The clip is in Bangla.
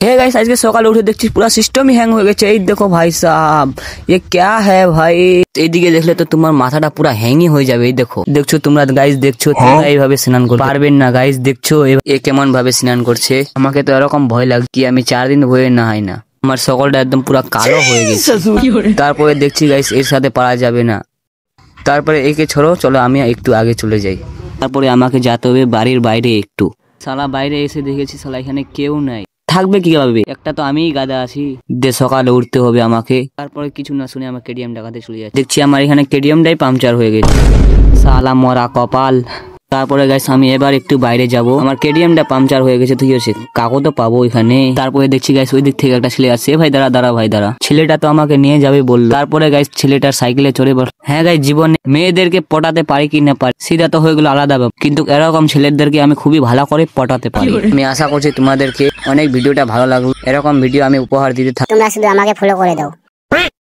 हे गाइस আজকে সকালে উঠে দেখছি পুরো সিস্টেমই হ্যাং হয়ে গেছে। এই দেখো ভাই সাহেব ये क्या है ভাই, এইদিকে দেখলে তো তোমার মাথাটা পুরো হ্যাংই হয়ে যাবে। এই দেখছো তোমরা গাইস, দেখছো তোমরা এইভাবে স্নান করতে পারবেন না গাইস। দেখছো এ কেমন ভাবে স্নান করছে, আমাকে তো এরকম ভয় লাগে কি আমি 4 দিন হয়ে না হয় না, আমার সকলটা একদম পুরো কালো হয়ে গেছে। তারপরে দেখছি গাইস এর সাথে পারা যাবে না, তারপরে একে ছোড়ো, চলো আমি একটু আগে চলে যাই। তারপরে আমাকে যেতে হবে বাড়ির বাইরে একটু। শালা বাইরে এসে দেখেছি শালা এখানে কেউ নাই, থাকবে কিভাবে, একটা তো আমিই গাদা আছি। সকালে উঠতে হবে আমাকে। তারপরে কিছু না শুনে আমার কেডিএম ডাকাতে চলে যাচ্ছে। দেখছি আমার এখানে কেডিএমটাই পাংচার হয়ে গেছে, শালা মরা কপাল। তারপরে গাইস আমি এবার একটু বাইরে যাব, আমার কেডিএমটা পাংচার হয়ে গেছে, ঠিক আছে কাকু তো পাবো এখানে। তারপরে দেখছি গাইস ওই দিক থেকে একটা ছেলে আসছে। ভাই দাঁড়া ভাই দাঁড়া, ছেলেটা তো আমাকে নিয়ে যাবে বললো। তারপরে গাইস ছেলেটার সাইকেলে চড়ে বল। হ্যাঁ গাইস জীবনে মেয়েদেরকে পটাতে পারি কি না পারি সেটা তো হয়ে গেলো আলাদা ব্যাপার, কিন্তু এরকম ছেলেদেরকে আমি খুবই ভালো করে পটাতে পারি। আমি আশা করছি তোমাদেরকে অনেক ভিডিওটা ভালো লাগলো, এরকম ভিডিও আমি উপহার দিতে থাকি। তোমরা শুধু আমাকে ফলো করে দাও।